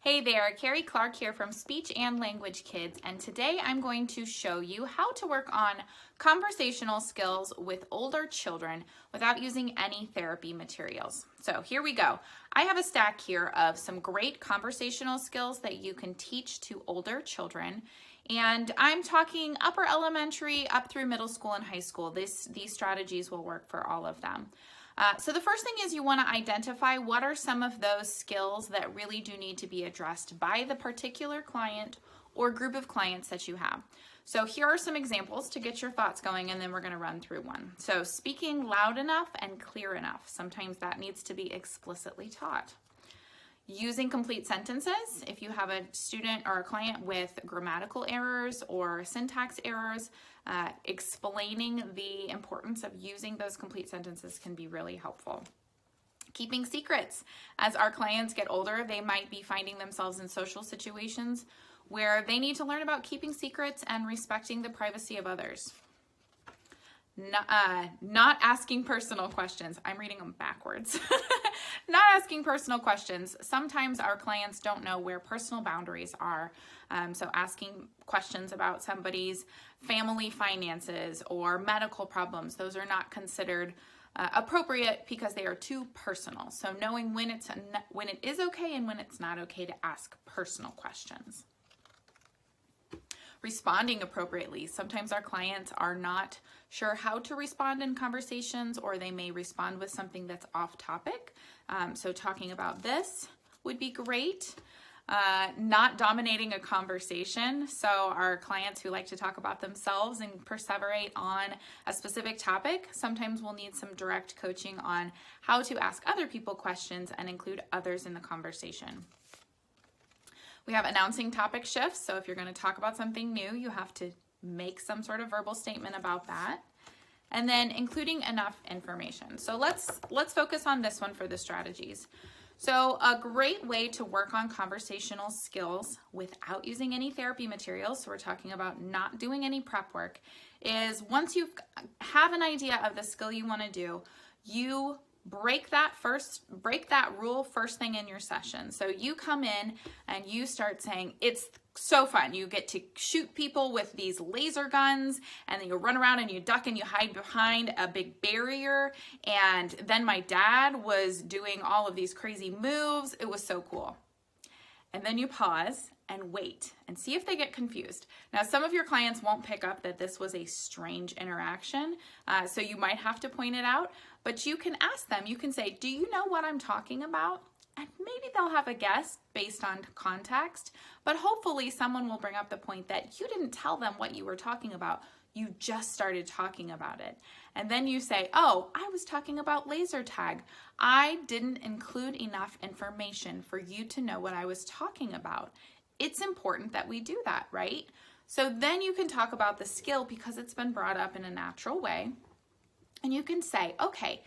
Hey there, Carrie Clark here from Speech and Language Kids, and today I'm going to show you how to work on conversational skills with older children without using any therapy materials. So here we go. I have a stack here of some great conversational skills that you can teach to older children, and I'm talking upper elementary up through middle school and high school. These strategies will work for all of them. So the first thing is you want to identify what are some of those skills that really do need to be addressed by the particular client or group of clients that you have. So here are some examples to get your thoughts going, and then we're going to run through one. So speaking loud enough and clear enough. Sometimes that needs to be explicitly taught. Using complete sentences. If you have a student or a client with grammatical errors or syntax errors, explaining the importance of using those complete sentences can be really helpful. Keeping secrets. As our clients get older, they might be finding themselves in social situations where they need to learn about keeping secrets and respecting the privacy of others. Not asking personal questions. I'm reading them backwards. Not asking personal questions. Sometimes our clients don't know where personal boundaries are. So asking questions about somebody's family finances or medical problems, those are not considered appropriate because they are too personal. So knowing when it is okay and when it's not okay to ask personal questions. Responding appropriately. Sometimes our clients are not sure how to respond in conversations, or they may respond with something that's off topic. So talking about this would be great. Not dominating a conversation. So our clients who like to talk about themselves and perseverate on a specific topic, sometimes we'll need some direct coaching on how to ask other people questions and include others in the conversation. We have announcing topic shifts. So if you're going to talk about something new, you have to make some sort of verbal statement about that. And then including enough information. So let's focus on this one for the strategies. So a great way to work on conversational skills without using any therapy materials, so we're talking about not doing any prep work, is once you have an idea of the skill you want to do, you break that rule first thing in your session. So you come in and you start saying, it's so fun. You get to shoot people with these laser guns, and then you run around and you duck and you hide behind a big barrier. And then my dad was doing all of these crazy moves. It was so cool. And then you pause and wait and see if they get confused. Now, some of your clients won't pick up that this was a strange interaction, so you might have to point it out, but you can ask them. You can say, do you know what I'm talking about? And maybe they'll have a guess based on context, but hopefully someone will bring up the point that you didn't tell them what you were talking about. You just started talking about it. And then you say, oh, I was talking about laser tag. I didn't include enough information for you to know what I was talking about. It's important that we do that, right? So then you can talk about the skill because it's been brought up in a natural way. And you can say, okay,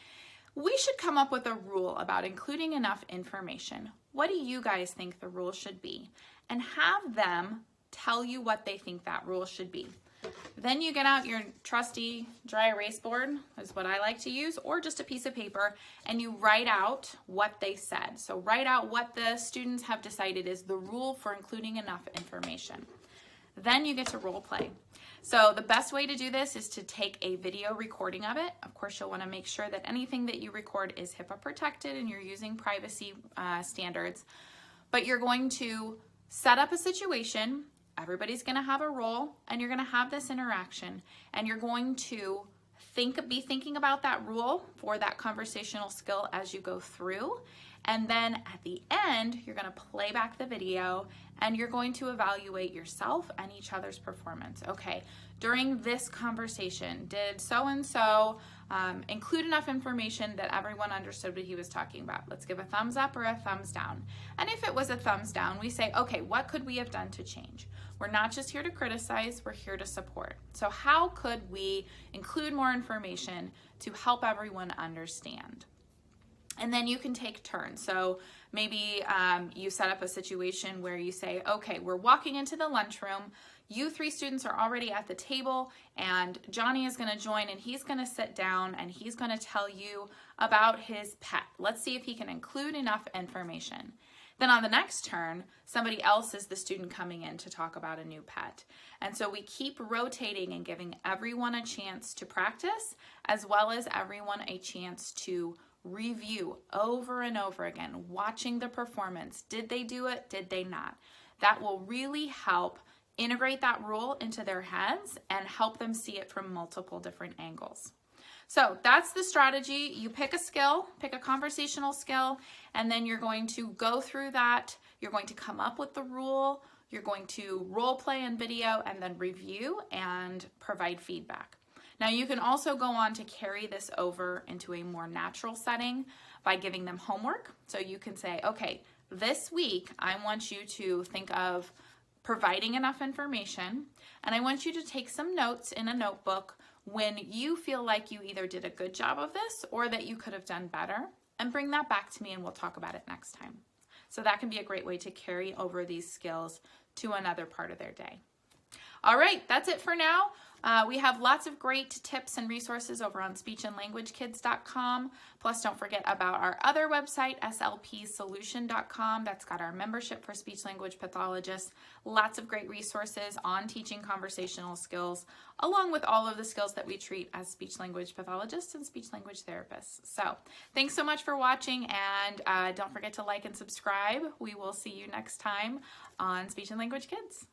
we should come up with a rule about including enough information. What do you guys think the rule should be? And have them tell you what they think that rule should be. Then you get out your trusty dry erase board, is what I like to use, or just a piece of paper, and you write out what they said. So write out what the students have decided is the rule for including enough information. Then you get to role play. So the best way to do this is to take a video recording of it. Of course, you'll want to make sure that anything that you record is HIPAA protected and you're using privacy standards. But you're going to set up a situation. Everybody's going to have a role, and you're going to have this interaction, and you're going to be thinking about that rule for that conversational skill as you go through. And then at the end, you're going to play back the video, and you're going to evaluate yourself and each other's performance. Okay, during this conversation, did so-and-so include enough information that everyone understood what he was talking about? Let's give a thumbs up or a thumbs down. And if it was a thumbs down, we say, okay, what could we have done to change? We're not just here to criticize, we're here to support. So how could we include more information to help everyone understand? And then you can take turns. So maybe you set up a situation where you say, okay, we're walking into the lunchroom. You 3 students are already at the table, and Johnny is going to join, and he's going to sit down, and he's going to tell you about his pet. Let's see if he can include enough information. Then on the next turn, somebody else is the student coming in to talk about a new pet. And so we keep rotating and giving everyone a chance to practice, as well as everyone a chance to review over and over again, watching the performance. Did they do it? Did they not? That will really help integrate that rule into their heads and help them see it from multiple different angles. So that's the strategy. You pick a skill, pick a conversational skill, and then you're going to go through that. You're going to come up with the rule. You're going to role play in video and then review and provide feedback. Now you can also go on to carry this over into a more natural setting by giving them homework. So you can say, okay, this week I want you to think of providing enough information, and I want you to take some notes in a notebook when you feel like you either did a good job of this or that you could have done better, and bring that back to me and we'll talk about it next time. So that can be a great way to carry over these skills to another part of their day. All right, that's it for now. We have lots of great tips and resources over on speechandlanguagekids.com. Plus, don't forget about our other website, slpsolution.com. That's got our membership for speech language pathologists. Lots of great resources on teaching conversational skills, along with all of the skills that we treat as speech language pathologists and speech language therapists. So thanks so much for watching, and don't forget to like and subscribe. We will see you next time on Speech and Language Kids.